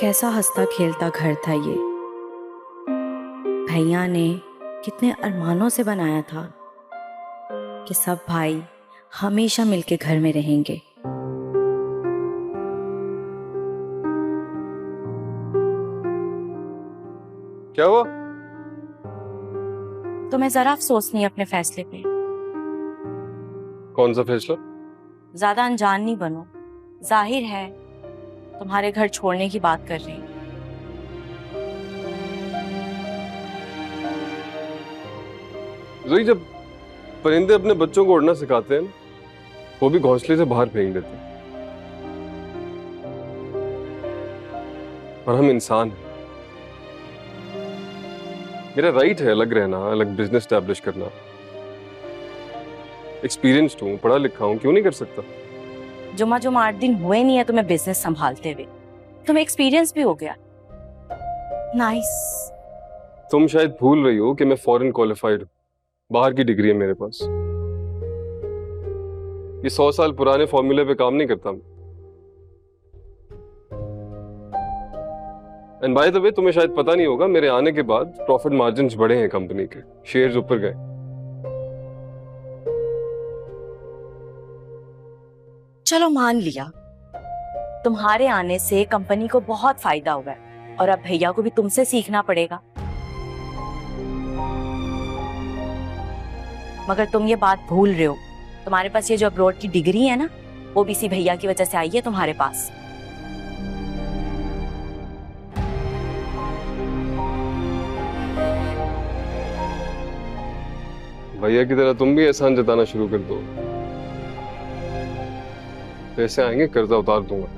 कैसा हंसता खेलता घर था ये। भैया ने कितने अरमानों से बनाया था कि सब भाई हमेशा मिलके घर में रहेंगे। क्या हुआ? तो मैं जरा अफसोस नहीं अपने फैसले पे। कौन सा फैसला? ज्यादा अनजान नहीं बनो। जाहिर है तुम्हारे घर छोड़ने की बात कर रही हूँ। जोई, जब परिंदे अपने बच्चों को उड़ना सिखाते हैं वो भी घोंसले से बाहर फेंक देते हैं। और हम इंसान हैं। मेरा राइट है अलग रहना, अलग बिजनेस स्टैब्लिश करना। एक्सपीरियंस्ड हूँ, पढ़ा लिखा हूँ, क्यों नहीं कर सकता? जुमा 8 दिन हुए नहीं है तुम्हें बिजनेस संभालते हुए, तुम्हें एक्सपीरियंस भी हो गया। नाइस। तुम शायद भूल रही हो कि मैं फॉरेन क्वालिफाइड हूँ, बाहर की डिग्री है मेरे पास। ये 100 साल पुराने फॉर्मूले पे काम नहीं करता मैं। एंड बाय द वे, तुम्हें शायद पता नहीं होगा, मेरे आने के बाद प्रॉफिट मार्जिन्स बढ़े हैं कंपनी के, शेयर्स ऊपर गए। चलो मान लिया, तुम्हारे आने से कंपनी को बहुत फायदा हुआ है और अब भैया को भी तुमसे सीखना पड़ेगा। मगर तुम ये बात भूल रहे हो, तुम्हारे पास ये जो अब्रॉड की डिग्री है ना, वो भी इसी भैया की वजह से आई है तुम्हारे पास। भैया की तरह तुम भी एहसान जताना शुरू कर दो, पैसे आएंगे कर्जा उतार दूंगा।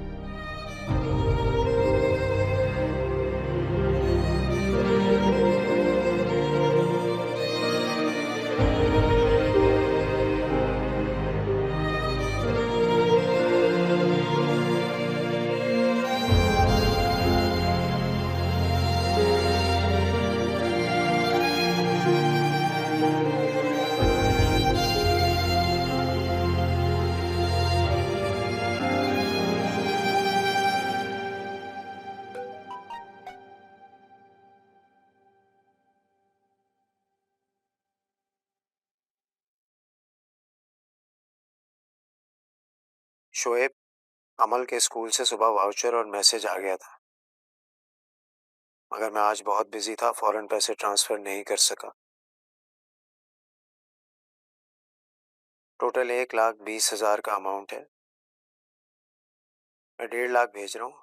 शोएब, अमल के स्कूल से सुबह वाउचर और मैसेज आ गया था, मगर मैं आज बहुत बिजी था, फौरन पैसे ट्रांसफर नहीं कर सका। टोटल 1,20,000 का अमाउंट है। मैं 1.5 लाख भेज रहा हूँ।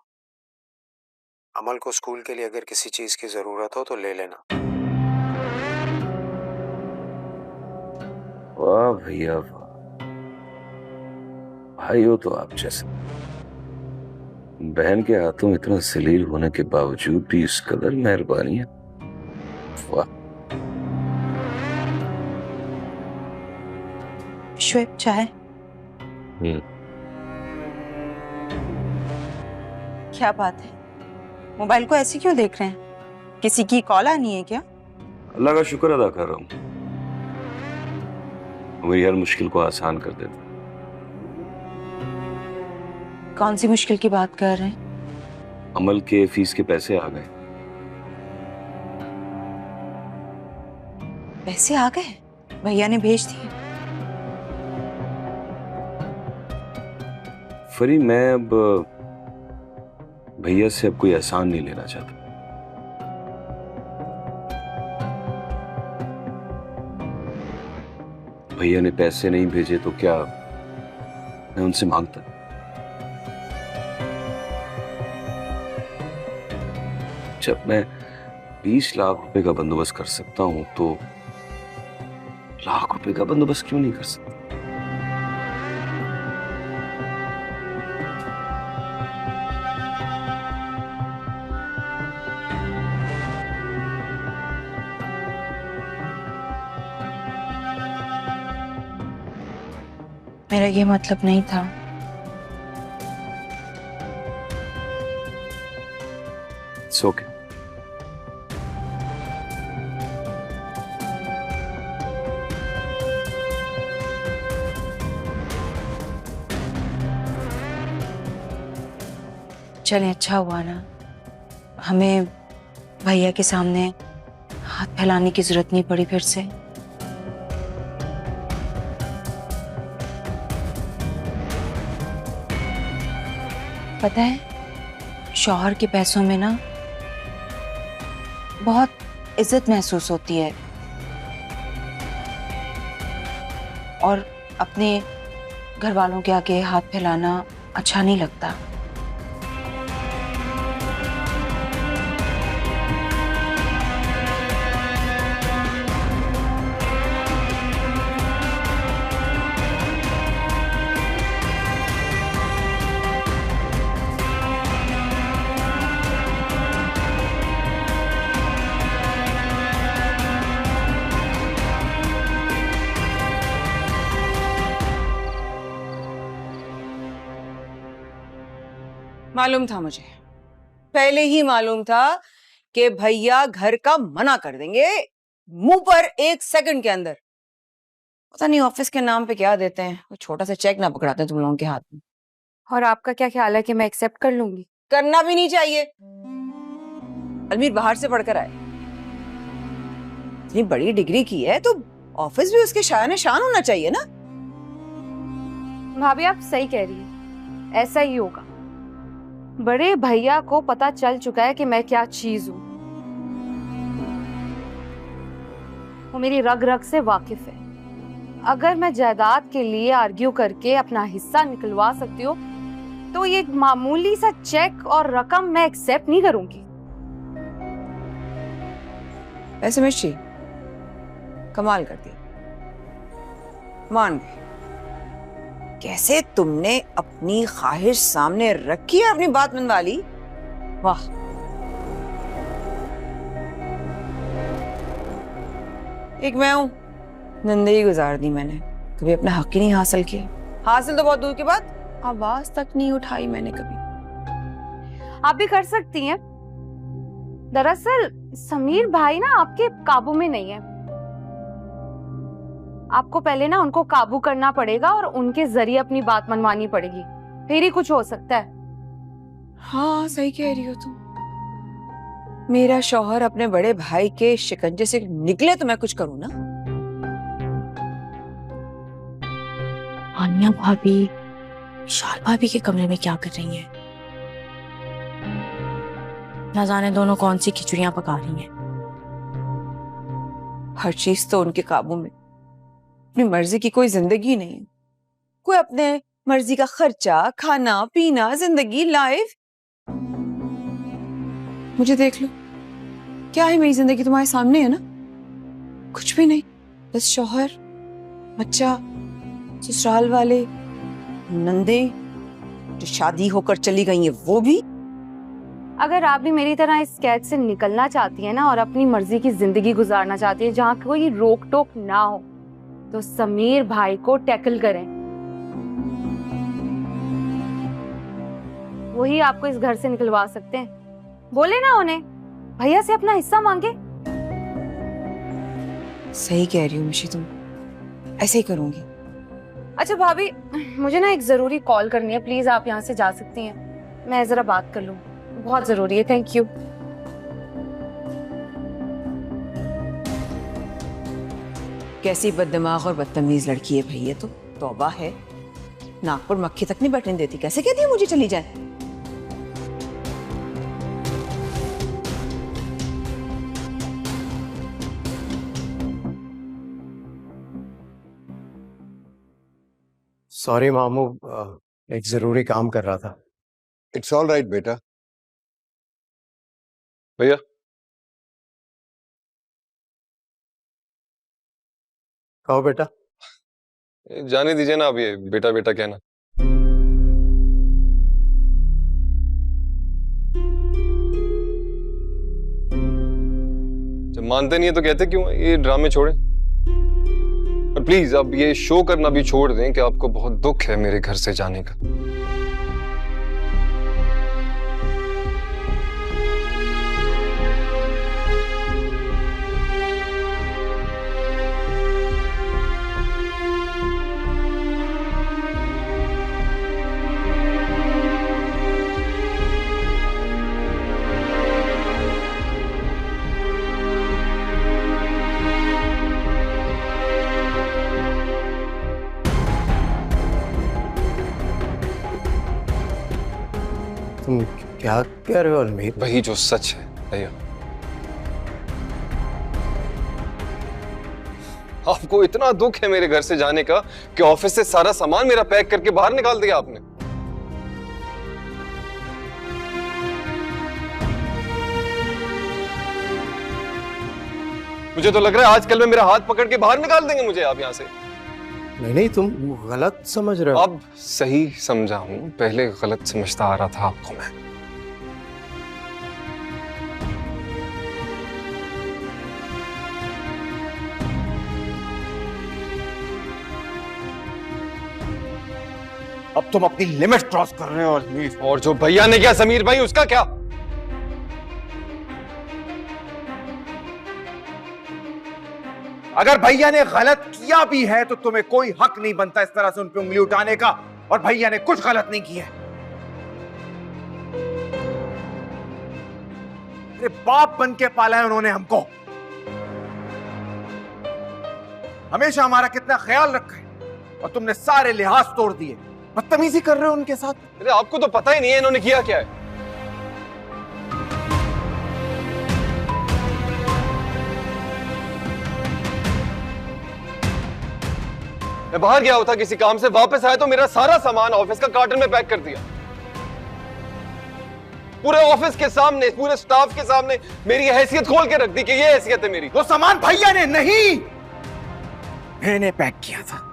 अमल को स्कूल के लिए अगर किसी चीज की जरूरत हो तो ले लेना। वाह भैया वाह, भाई हो तो आप जैसे। बहन के हाथों इतना जलील होने के बावजूद भी इस कदर मेहरबानी है, वाह। शोएब, चाय? क्या बात है, मोबाइल को ऐसे क्यों देख रहे हैं? किसी की कॉल आनी है क्या? अल्लाह का शुक्र अदा कर रहा हूं, मेरी हर मुश्किल को आसान कर देता। कौन सी मुश्किल की बात कर रहे हैं? अमल के फीस के पैसे आ गए। पैसे आ गए? भैया ने भेज दिए? फरी, मैं अब भैया से अब कोई एहसान नहीं लेना चाहता। भैया ने पैसे नहीं भेजे तो क्या मैं उनसे मांगता? जब मैं 20 लाख रुपए का बंदोबस्त कर सकता हूं तो लाख रुपए का बंदोबस्त क्यों नहीं कर सकता? मेरा ये मतलब नहीं था। It's okay. चलें, अच्छा हुआ ना हमें भैया के सामने हाथ फैलाने की जरूरत नहीं पड़ी फिर से। पता है, शौहर के पैसों में ना बहुत इज्जत महसूस होती है और अपने घर वालों के आगे हाथ फैलाना अच्छा नहीं लगता। मालूम था मुझे, पहले ही मालूम था कि भैया घर का मना कर देंगे मुंह पर 1 सेकंड के अंदर। पता नहीं ऑफिस के नाम पे क्या देते हैं, वो छोटा सा चेक ना पकड़ाते तुम लोगों के हाथ में। और आपका क्या ख्याल है कि मैं एक्सेप्ट कर लूंगी? करना भी नहीं चाहिए। अलमीर बाहर से पढ़कर आए, इतनी बड़ी डिग्री की है तो ऑफिस भी उसके शान शान होना चाहिए ना। भाभी आप सही कह रही है, ऐसा ही होगा। बड़े भैया को पता चल चुका है कि मैं क्या चीज हूं। वो मेरी रग रग से वाकिफ है। अगर मैं जायदाद के लिए आर्ग्यू करके अपना हिस्सा निकलवा सकती हूँ तो ये मामूली सा चेक और रकम मैं एक्सेप्ट नहीं करूंगी। ऐसे मिर्ची कमाल कर दिया, मान गई। कैसे तुमने अपनी ख्वाहिश सामने रखी है, अपनी बात मनवा ली, वाह। एक मैं हूं, जिंदगी गुजार दी मैंने, कभी अपना हक ही नहीं हासिल किया। हासिल तो बहुत दूर के बाद, आवाज तक नहीं उठाई मैंने कभी। आप भी कर सकती हैं। दरअसल समीर भाई ना आपके काबू में नहीं है। आपको पहले ना उनको काबू करना पड़ेगा और उनके जरिए अपनी बात मनवानी पड़ेगी, फिर ही कुछ हो सकता है। हाँ सही कह रही हो तुम। मेरा शौहर अपने बड़े भाई के शिकंजे से निकले तो मैं कुछ करूं ना। आन्या भाभी विशाल भाभी के कमरे में क्या कर रही हैं? ना जाने दोनों कौन सी खिचड़ियां पका रही हैं। हर चीज तो उनके काबू में, अपनी मर्जी की कोई जिंदगी नहीं। कोई अपने मर्जी का खर्चा, खाना पीना, जिंदगी, लाइफ। मुझे देख लो, क्या है मेरी जिंदगी तुम्हारे सामने है ना, कुछ भी नहीं। बस शौहर, बच्चा, ससुराल वाले, नंदे जो शादी होकर चली गई है वो भी। अगर आप भी मेरी तरह इस कैद से निकलना चाहती हैं ना और अपनी मर्जी की जिंदगी गुजारना चाहती हैं जहाँ कोई रोक टोक ना हो, तो समीर भाई को टैकल करें। वही आपको इस घर से निकलवा सकते हैं। बोले ना उन्हें भैया से अपना हिस्सा मांगे। सही कह रही हो मिशी, तुम ऐसे ही करूंगी। अच्छा भाभी, मुझे ना एक जरूरी कॉल करनी है, प्लीज आप यहाँ से जा सकती हैं। मैं जरा बात कर लूँ, बहुत जरूरी है। Thank you. कैसी बददिमाग और बदतमीज लड़की है भैया, तो तौबा है। नाक पर मक्खी तक नहीं बैठने देती, कैसे कहती है मुझे चली जाए। सॉरी मामू, एक जरूरी काम कर रहा था। इट्स ऑल राइट बेटा। भैया कहो बेटा। जाने दीजिए ना, अब ये बेटा बेटा कहना। जब मानते नहीं है तो कहते क्यों? ये ड्रामे छोड़े और प्लीज अब ये शो करना भी छोड़ दें कि आपको बहुत दुख है मेरे घर से जाने का। क्या कह रहे हो अलमीर? वही जो सच है भैया। आपको इतना दुख है मेरे घर से जाने का कि ऑफिस से सारा सामान मेरा पैक करके बाहर निकाल दिया आपने। मुझे तो लग रहा है आजकल में मेरा हाथ पकड़ के बाहर निकाल देंगे मुझे आप यहाँ से। नहीं, तुम गलत समझ रहे हो। अब सही समझा हूं, पहले गलत समझता आ रहा था आपको मैं। अब तुम अपनी लिमिट क्रॉस कर रहे हो अलमीर। और जो भैया ने किया समीर भाई, उसका क्या? अगर भैया ने गलत किया भी है तो तुम्हें कोई हक नहीं बनता इस तरह से उन पे उंगली उठाने का, और भैया ने कुछ गलत नहीं किया। अरे बाप बन के पाला है उन्होंने हमको, हमेशा हमारा कितना ख्याल रखा है, और तुमने सारे लिहाज तोड़ दिए। बदतमीजी कर रहे हो उनके साथ। अरे आपको तो पता ही नहीं है इन्होंने किया क्या है। मैं बाहर गया था किसी काम से, वापस आया तो मेरा सारा सामान ऑफिस का कार्टन में पैक कर दिया। पूरे ऑफिस के सामने, पूरे स्टाफ के सामने मेरी हैसियत खोल के रख दी कि ये हैसियत है मेरी। वो सामान भैया ने नहीं, मैंने पैक किया था।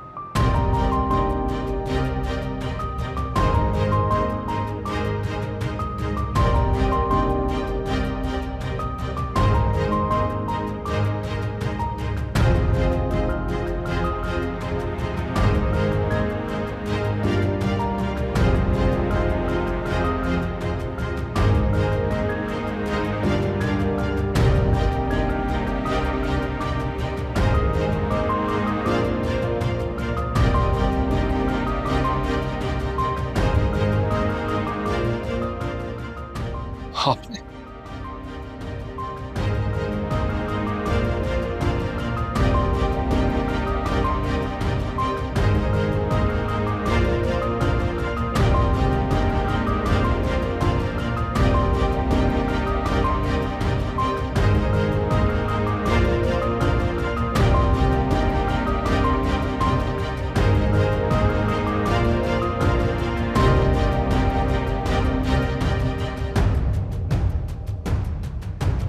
आपने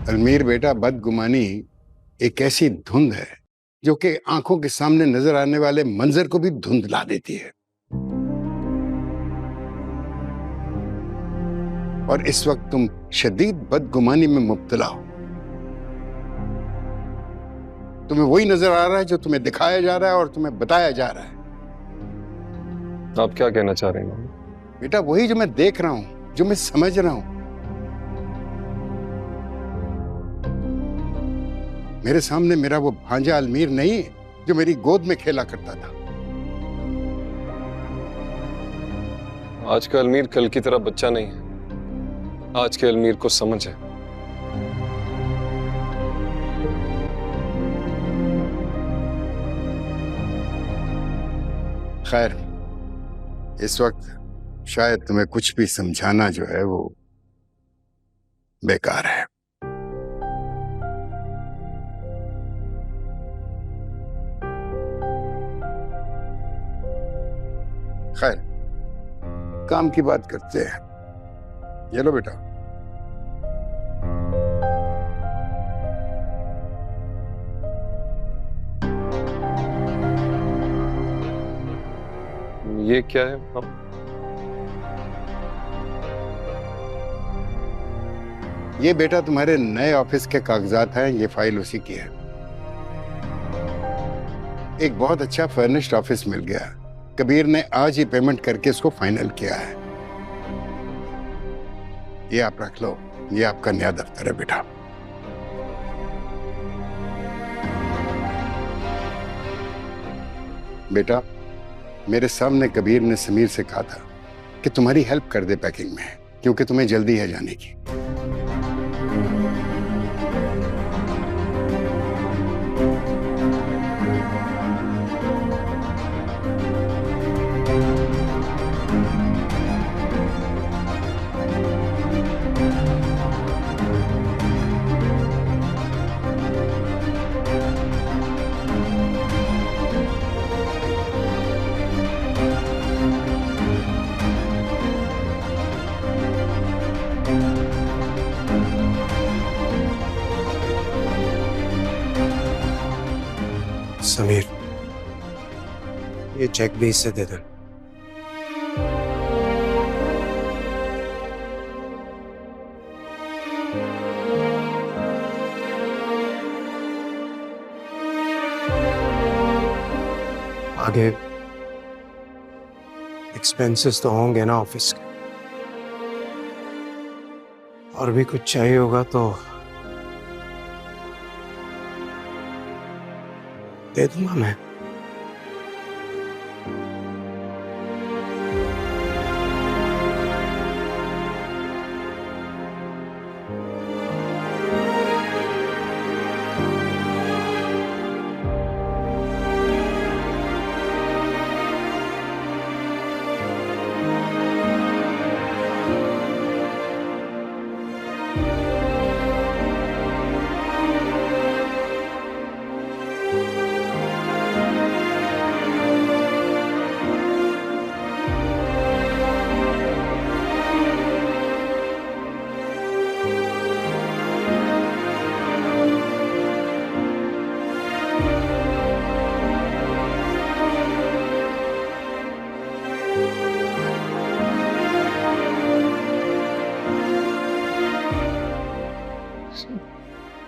अलमीर बेटा, बदगुमानी एक ऐसी धुंध है जो कि आंखों के सामने नजर आने वाले मंजर को भी धुंधला देती है। और इस वक्त तुम शदीद बदगुमानी में मुब्तला हो। तुम्हें वही नजर आ रहा है जो तुम्हें दिखाया जा रहा है और तुम्हें बताया जा रहा है। आप क्या कहना चाह रहे हैं? बेटा वही जो मैं देख रहा हूं, जो मैं समझ रहा हूं। मेरे सामने मेरा वो भांजा अलमीर नहीं जो मेरी गोद में खेला करता था। आज का अलमीर कल की तरह बच्चा नहीं है। आज के अलमीर को समझ है। खैर, इस वक्त शायद तुम्हें कुछ भी समझाना जो है वो बेकार है। खैर, काम की बात करते हैं। ये लो बेटा। ये क्या है? ये बेटा तुम्हारे नए ऑफिस के कागजात हैं। ये फाइल उसी की है। एक बहुत अच्छा फर्निश्ड ऑफिस मिल गया। कबीर ने आज ही पेमेंट करके इसको फाइनल किया है। ये आप रख लो, ये आपका नया दफ्तर है बेटा। बेटा, मेरे सामने कबीर ने समीर से कहा था कि तुम्हारी हेल्प कर दे पैकिंग में, क्योंकि तुम्हें जल्दी है जाने की। समीर, ये चेक भी इससे दे देना। आगे एक्सपेंसेस तो होंगे ना ऑफिस के, और भी कुछ चाहिए होगा तो दे दूंगा मैं।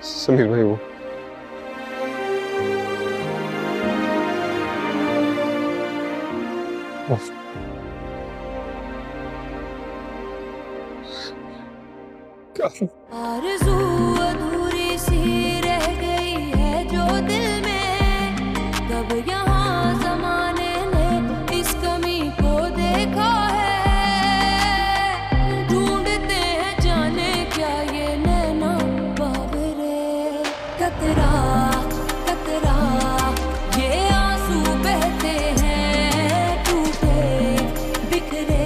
समीर भाई वो क्या आरज़ू अधूरी सी रह गई है जो दिल में, कब यहाँ ज़माने ने इस कमी को देखा है। ढूंढते हैं जाने क्या ये नैना बावरे, कतरा कतरा ये आंसू बहते हैं, टूटे बिखरे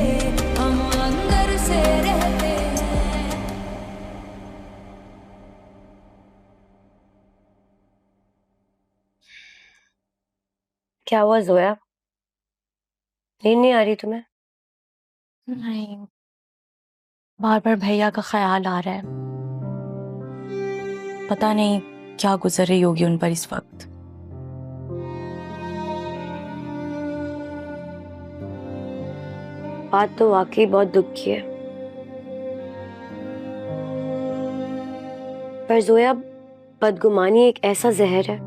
हम अंदर से रहते हैं। क्या हुआ जोया? नींद नहीं आ रही तुम्हें? नहीं, बार बार भैया का ख्याल आ रहा है। पता नहीं क्या गुजर रही होगी उन पर इस वक्त। बात तो वाकई बहुत दुख की है, पर जोया बदगुमानी एक ऐसा जहर है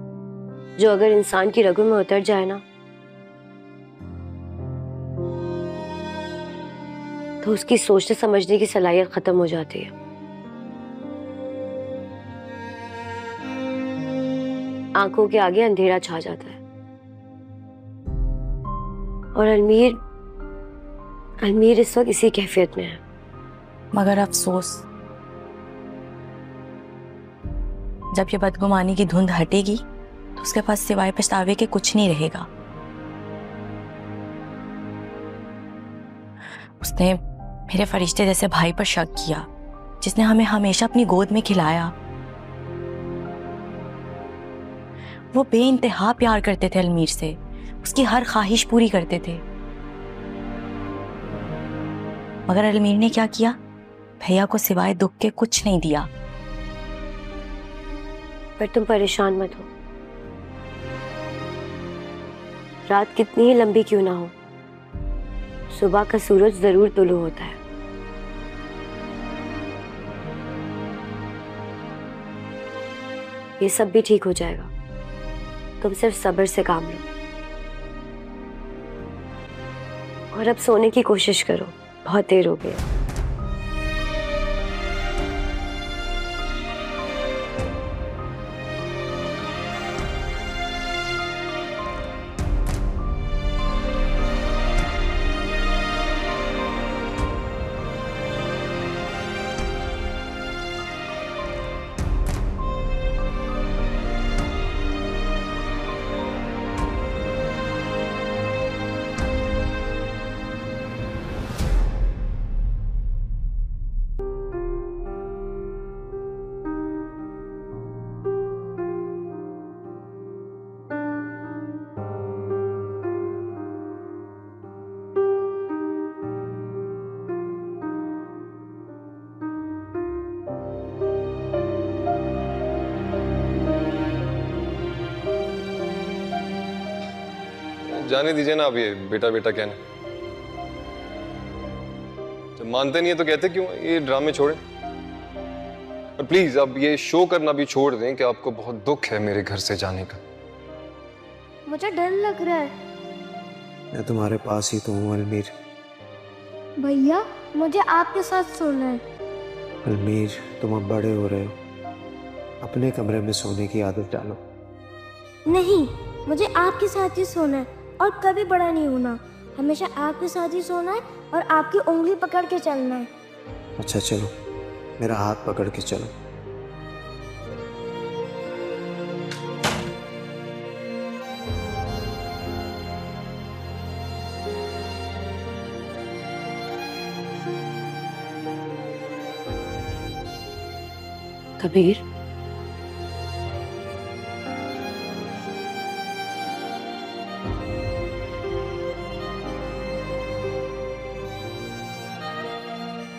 जो अगर इंसान की रगों में उतर जाए ना तो उसकी सोचने समझने की सलाहियत खत्म हो जाती है। आंखों के आगे अंधेरा छा जाता है। और अलमीर इस वक्त इसी कैफियत में है। मगर अफसोस, जब ये बदगुमानी की धुंध हटेगी तो उसके पास सिवाय पछतावे के कुछ नहीं रहेगा। उसने मेरे फरिश्ते जैसे भाई पर शक किया, जिसने हमें हमेशा अपनी गोद में खिलाया। वो बेइंतहा प्यार करते थे अलमीर से, उसकी हर ख्वाहिश पूरी करते थे। मगर अलमीर ने क्या किया? भैया को सिवाय दुख के कुछ नहीं दिया। पर तुम परेशान मत हो, रात कितनी ही लंबी क्यों ना हो, सुबह का सूरज जरूर तुलू होता है। ये सब भी ठीक हो जाएगा, तुम सिर्फ सब्र से काम लो और अब सोने की कोशिश करो, बहुत देर हो गई। जाने दीजिए ना, अब ये बेटा बेटा कहना। जब मानते नहीं है तो कहते क्यों? ये ड्रामे छोड़ें और प्लीज अब ये शो करना भी छोड़ दें कि आपको बहुत दुख है मेरे घर से जाने का। मुझे डर लग रहा है। मैं तुम्हारे पास ही तो हूँ अलमीर। भैया मुझे आपके साथ सोना है। अलमीर, तुम अब बड़े हो रहे हो, अपने कमरे में सोने की आदत डालो। नहीं, मुझे आपके साथ ही सोना है और कभी बड़ा नहीं होना। हमेशा आपके साथ ही सोना है और आपकी उंगली पकड़ के चलना है। अच्छा चलो, मेरा हाथ पकड़ के चलो। कबीर,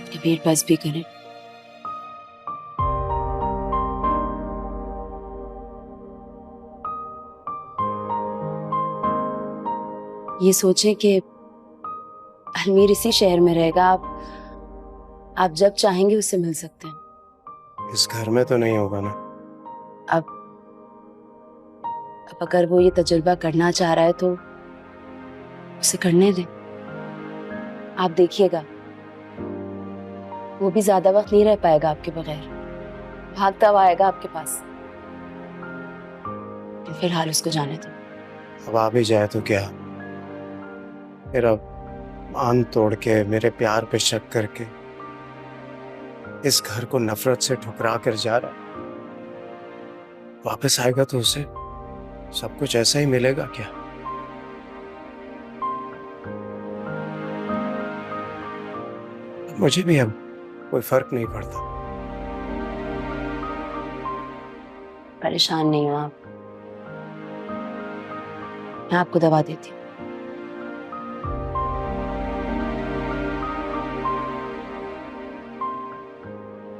कबीर बस भी करें। ये सोचें कि अलमीर इसी शहर में रहेगा, आप जब चाहेंगे उससे मिल सकते हैं। इस घर में तो नहीं होगा ना? अब अगर वो ये तजुर्बा करना चाह रहा है तो उसे करने दें। आप देखिएगा वो भी ज्यादा वक्त नहीं रह पाएगा आपके बगैर, भागता हुआ आएगा आपके पास। फिलहाल उसको जाने दो। अब आ भी जाए तो क्या, मेरा मान तोड़ के, मेरे प्यार पे शक करके इस घर को नफरत से ठुकरा कर जा रहा है। वापस आएगा तो उसे सब कुछ ऐसा ही मिलेगा क्या? मुझे भी अब कोई फर्क नहीं पड़ता। परेशान नहीं हो आप, मैं आपको दवा देती हूँ।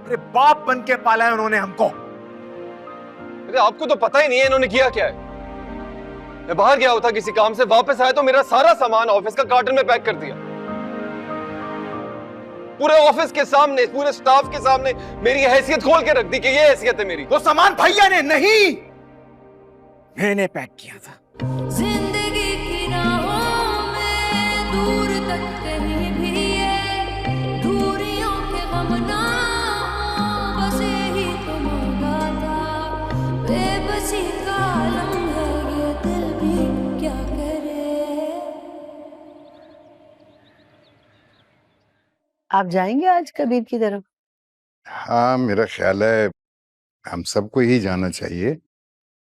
अरे बाप बन के पाला है उन्होंने हमको। अरे आपको तो पता ही नहीं है इन्होंने किया क्या है। मैं बाहर गया था किसी काम से, वापस आया तो मेरा सारा सामान ऑफिस का कार्टन में पैक कर दिया। पूरे ऑफिस के सामने, पूरे स्टाफ के सामने मेरी हैसियत खोल के रख दी कि ये हैसियत है मेरी। वो सामान भैया ने नहीं, मैंने पैक किया था। जिंदगी की राहों में दूर तक कहीं भी है, दूरियों के गम ना हो, बस यही तो मांगा था। बेबसी का आलम है ये दिल भी क्या करे। आप जाएंगे आज कबीर की तरफ? हाँ, मेरा ख्याल है हम सबको ही जाना चाहिए।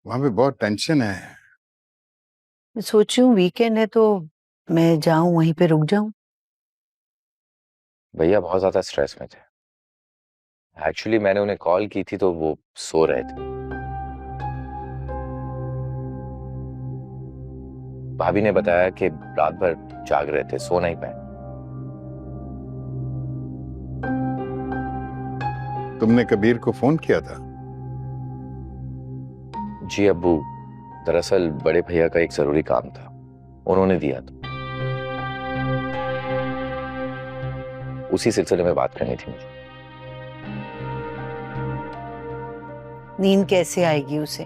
वहां पे बहुत टेंशन है। मैं सोच रही हूँ वीकेंड है तो मैं जाऊं, वहीं पे रुक जाऊं। भैया बहुत ज्यादा स्ट्रेस में थे। एक्चुअली मैंने उन्हें कॉल की थी तो वो सो रहे थे। भाभी ने बताया कि रात भर जाग रहे थे, सो नहीं पाए। तुमने कबीर को फोन किया था? जी अब्बू, दरअसल बड़े भैया का एक जरूरी काम था, उन्होंने दिया था। उसी सिलसिले में बात करनी थी मुझे। नींद कैसे आएगी उसे?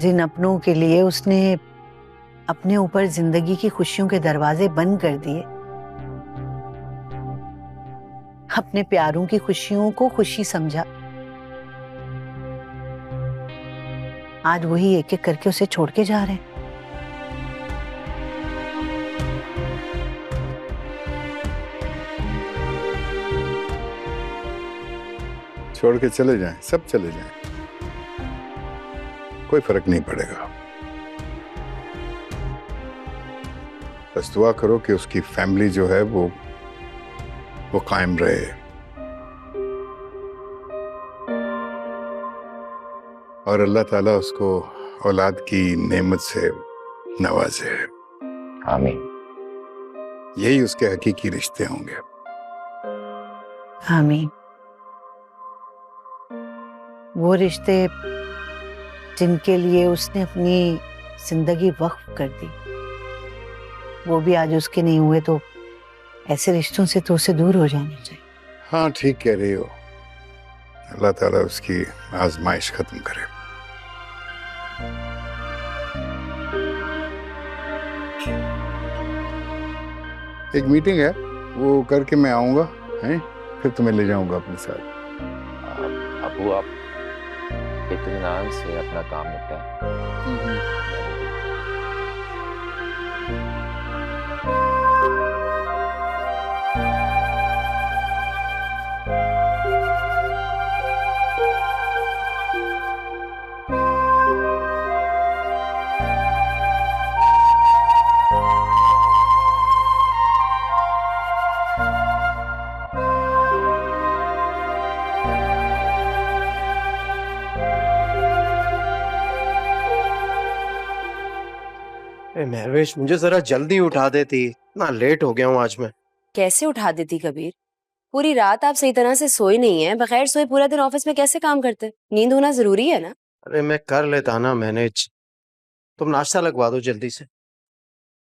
जिन अपनों के लिए उसने अपने ऊपर जिंदगी की खुशियों के दरवाजे बंद कर दिए, अपने प्यारों की खुशियों को खुशी समझा, आज वही एक एक करके उसे छोड़ के जा रहे हैं। छोड़ के चले जाएं, सब चले जाएं, कोई फर्क नहीं पड़ेगा। बस दुआ करो कि उसकी फैमिली जो है वो कायम रहे और अल्लाह ताला उसको औलाद की नेमत से नवाजे। आमीन। यही उसके हकीकी रिश्ते होंगे। आमीन। वो रिश्ते जिनके लिए उसने अपनी जिंदगी वक्फ कर दी, वो भी आज उसके नहीं हुए तो ऐसे रिश्तों से तो उसे दूर हो जाना चाहिए। हाँ ठीक कह रही हो, अल्लाह ताला उसकी आजमाइश खत्म करे। एक मीटिंग है, वो करके मैं आऊंगा, हैं? फिर तुम्हें ले जाऊंगा अपने साथ। अबू आप इत्मीनान से अपना काम निपटाएं। महवेश, मुझे जरा जल्दी उठा देती, इतना लेट हो गया हूँ आज मैं। कैसे उठा देती कबीर? पूरी रात आप सही तरह से सोए नहीं है, बगैर सोए पूरा दिन ऑफिस में कैसे काम करते? नींद होना जरूरी है ना। अरे मैं कर लेता ना मैनेज, तुम नाश्ता लगवा दो जल्दी से।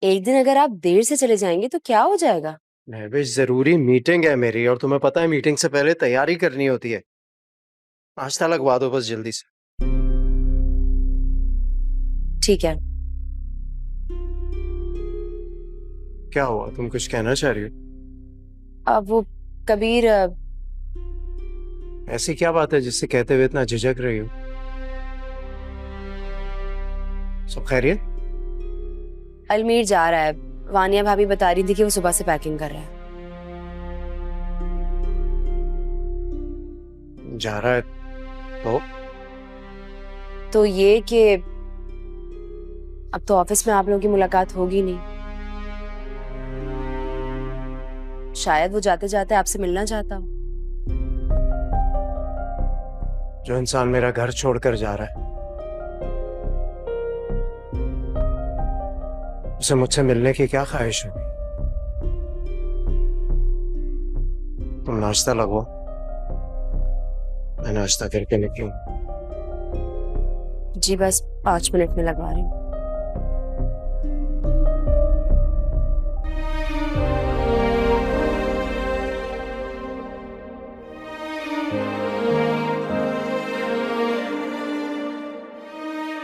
एक दिन अगर आप देर से चले जाएंगे तो क्या हो जाएगा? महवेश, जरूरी मीटिंग है मेरी, और तुम्हें पता है मीटिंग से पहले तैयारी करनी होती है। नाश्ता लगवा दो बस जल्दी से। ठीक है। क्या हुआ, तुम कुछ कहना चाह रही हो? अब वो कबीर, ऐसी क्या बात है जिससे कहते हुए इतना झिझक रही हो? सब खैरियत? अलमीर जा रहा है, वानिया भाभी बता रही थी कि वो सुबह से पैकिंग कर रहा है। जा रहा है तो ये कि अब तो ऑफिस में आप लोगों की मुलाकात होगी नहीं। शायद वो जाते जाते आपसे मिलना चाहता हो। जो इंसान मेरा घर छोड़कर जा रहा है, उसे मुझसे मिलने की क्या ख्वाहिश होगी? तुम नाश्ता लगवाओ, मैं नाश्ता करके निकलूं। जी बस 5 मिनट में लगवा रही हूँ।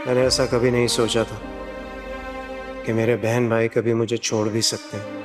मैंने ऐसा कभी नहीं सोचा था कि मेरे बहन भाई कभी मुझे छोड़ भी सकते हैं।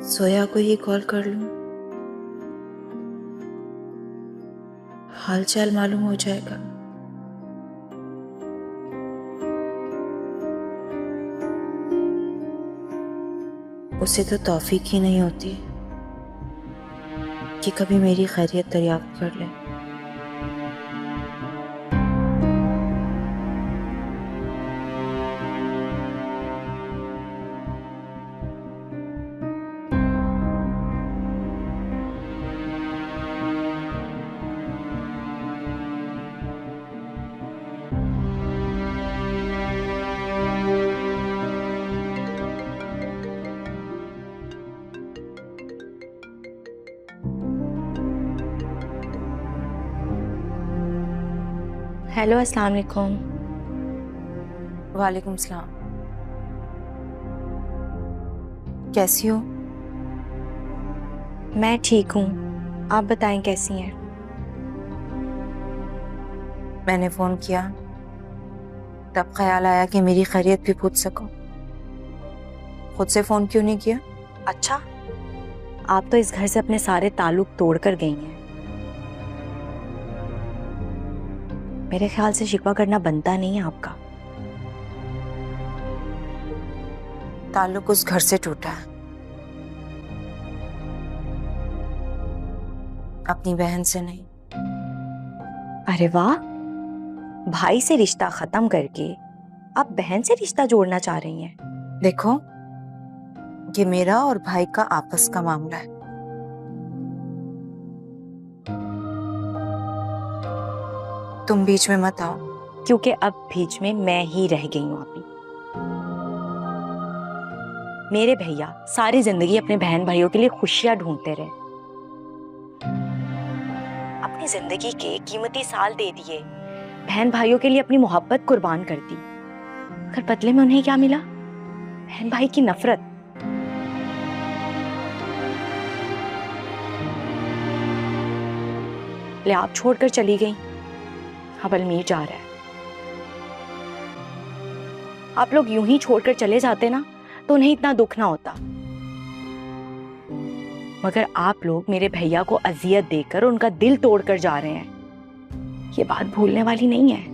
सोया को ही कॉल कर लूं, हालचाल मालूम हो जाएगा। उसे तो तौफीक ही नहीं होती कि कभी मेरी खैरियत दरियाफ्त कर ले। हेलो, अस्सलाम वालेकुम। वालेकुम सलाम। कैसी हो? मैं ठीक हूँ, आप बताएं कैसी हैं? मैंने फोन किया तब ख्याल आया कि मेरी खैरियत भी पूछ सको। खुद से फोन क्यों नहीं किया? अच्छा, आप तो इस घर से अपने सारे ताल्लुक तोड़ कर गई हैं। मेरे ख्याल से शिकवा करना बनता नहीं है आपका। ताल्लुक उस घर से टूटा है, अपनी बहन से नहीं। अरे वाह, भाई से रिश्ता खत्म करके आप बहन से रिश्ता जोड़ना चाह रही हैं। देखो, ये मेरा और भाई का आपस का मामला है। तुम बीच में मत आओ। क्योंकि अब बीच में मैं ही रह गई हूं अभी। मेरे भैया सारी जिंदगी अपने बहन भाइयों के लिए खुशियां ढूंढते रहे, अपनी जिंदगी के कीमती साल दे दिए, बहन भाइयों के लिए अपनी मोहब्बत कुर्बान कर दी। अगर बदले में उन्हें क्या मिला? बहन भाई की नफरत। ले आप छोड़कर चली गई, अब अलमीर जा रहा है। आप लोग यूं ही छोड़कर चले जाते ना तो उन्हें इतना दुख ना होता, मगर आप लोग मेरे भैया को अजियत देकर उनका दिल तोड़कर जा रहे हैं। ये बात भूलने वाली नहीं है।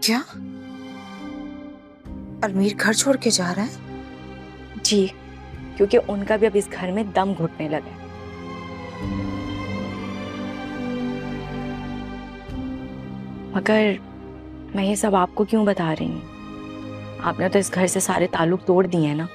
क्या अलमीर घर छोड़ के जा रहा है? जी, क्योंकि उनका भी अब इस घर में दम घुटने लगा है। मगर मैं ये सब आपको क्यों बता रही हूँ? आपने तो इस घर से सारे ताल्लुक तोड़ दिए हैं ना।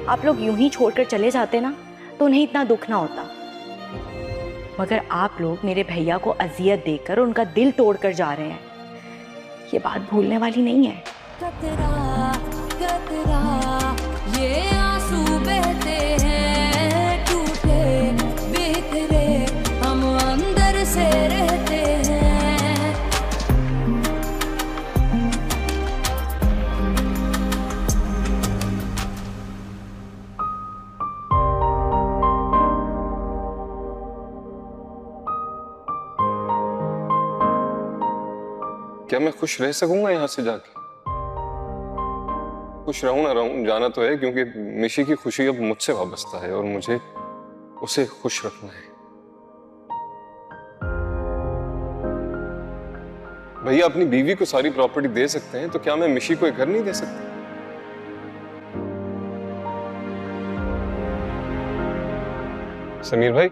आप लोग यूं ही छोड़कर चले जाते ना तो उन्हें इतना दुख ना होता, मगर आप लोग मेरे भैया को अजियत देकर उनका दिल तोड़कर जा रहे हैं। ये बात भूलने वाली नहीं है। कतरा कतरा ये आंसू बहते हैं, टूटे बिखरे हम अंदर से रहते हैं। क्या मैं खुश रह सकूंगा यहाँ से जाके? खुश रहूं ना रहूं, जाना तो है, क्योंकि मिशी की खुशी अब मुझसे वाबस्ता है और मुझे उसे खुश रखना है। भैया अपनी बीवी को सारी प्रॉपर्टी दे सकते हैं, तो क्या मैं मिशी को एक घर नहीं दे सकता? समीर भाई,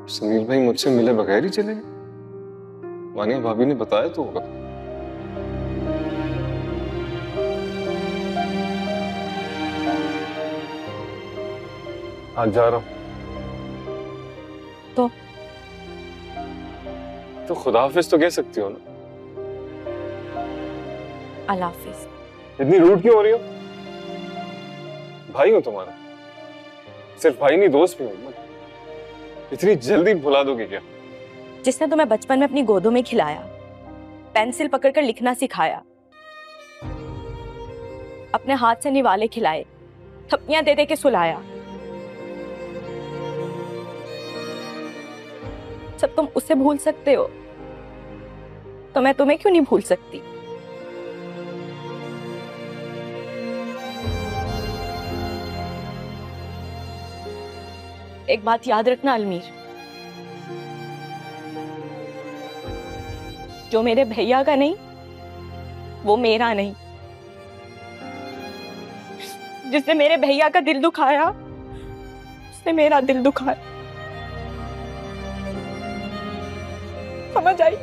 समीर भाई मुझसे मिले बगैर ही चले गए? वानिया भाभी ने बताया तो होगा। आज जा रहा हूं। तो खुदा हाफिज तो कह सकती हो ना? अल्लाह हाफिज। इतनी रूड क्यों हो रही हो? भाई हूं तुम्हारा, सिर्फ भाई नहीं दोस्त भी हूं। इतनी जल्दी भुला दोगे क्या? जिसने तुम्हें बचपन में अपनी गोदों में खिलाया, पेंसिल पकड़कर लिखना सिखाया, अपने हाथ से निवाले खिलाए, थप्पियां दे दे के सुलाया, जब तुम उसे भूल सकते हो तो मैं तुम्हें क्यों नहीं भूल सकती? एक बात याद रखना अलमीर, जो मेरे भैया का नहीं वो मेरा नहीं। जिसने मेरे भैया का दिल दुखाया उसने मेरा दिल दुखाया। समझ आई?